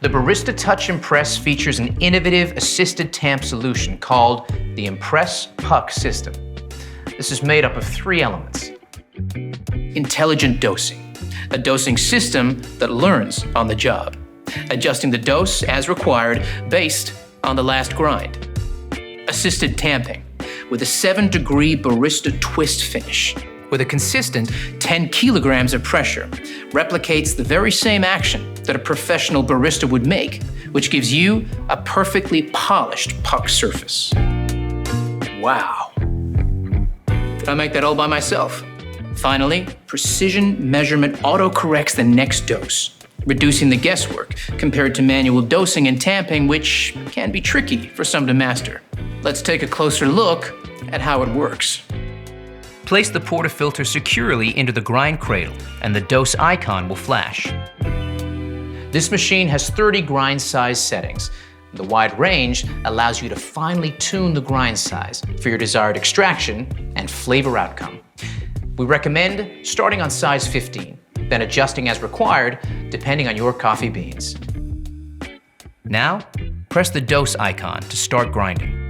The Barista Touch Impress features an innovative assisted tamp solution called the Impress Puck System. This is made up of 3 elements. Intelligent dosing, a dosing system that learns on the job, adjusting the dose as required based on the last grind. Assisted tamping, with a 7-degree Barista twist finish, with a consistent 10 kilograms of pressure, replicates the very same action that a professional barista would make, which gives you a perfectly polished puck surface. Wow. Did I make that all by myself? Finally, precision measurement auto-corrects the next dose, reducing the guesswork compared to manual dosing and tamping, which can be tricky for some to master. Let's take a closer look at how it works. Place the portafilter securely into the grind cradle, and the dose icon will flash. This machine has 30 grind size settings. The wide range allows you to finely tune the grind size for your desired extraction and flavor outcome. We recommend starting on size 15, then adjusting as required depending on your coffee beans. Now, press the dose icon to start grinding.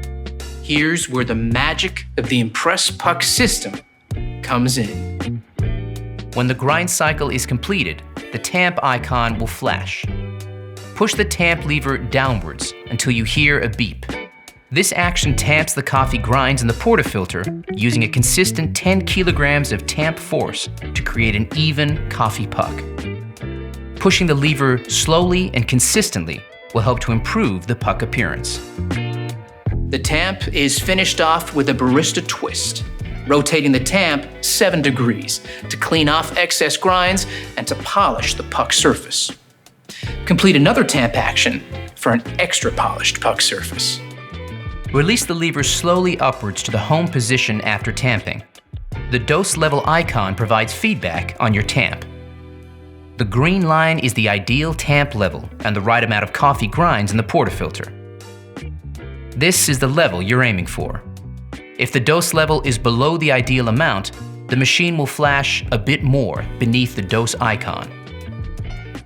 Here's where the magic of the Impress Puck system comes in. When the grind cycle is completed, the tamp icon will flash. Push the tamp lever downwards until you hear a beep. This action tamps the coffee grinds in the portafilter using a consistent 10 kilograms of tamp force to create an even coffee puck. Pushing the lever slowly and consistently will help to improve the puck appearance. The tamp is finished off with a Barista twist, rotating the tamp 7 degrees to clean off excess grinds and to polish the puck surface. Complete another tamp action for an extra polished puck surface. Release the lever slowly upwards to the home position after tamping. The dose level icon provides feedback on your tamp. The green line is the ideal tamp level and the right amount of coffee grinds in the portafilter. This is the level you're aiming for. If the dose level is below the ideal amount, the machine will flash a bit more beneath the dose icon.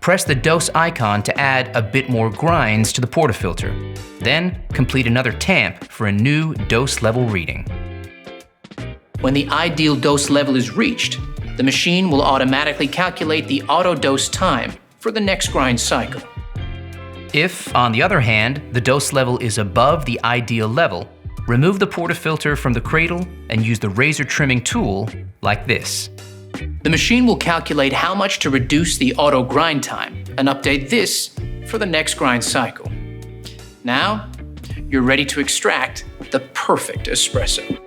Press the dose icon to add a bit more grinds to the portafilter. Then complete another tamp for a new dose level reading. When the ideal dose level is reached, the machine will automatically calculate the auto dose time for the next grind cycle. If, on the other hand, the dose level is above the ideal level, remove the portafilter from the cradle and use the razor trimming tool like this. The machine will calculate how much to reduce the auto grind time and update this for the next grind cycle. Now, you're ready to extract the perfect espresso.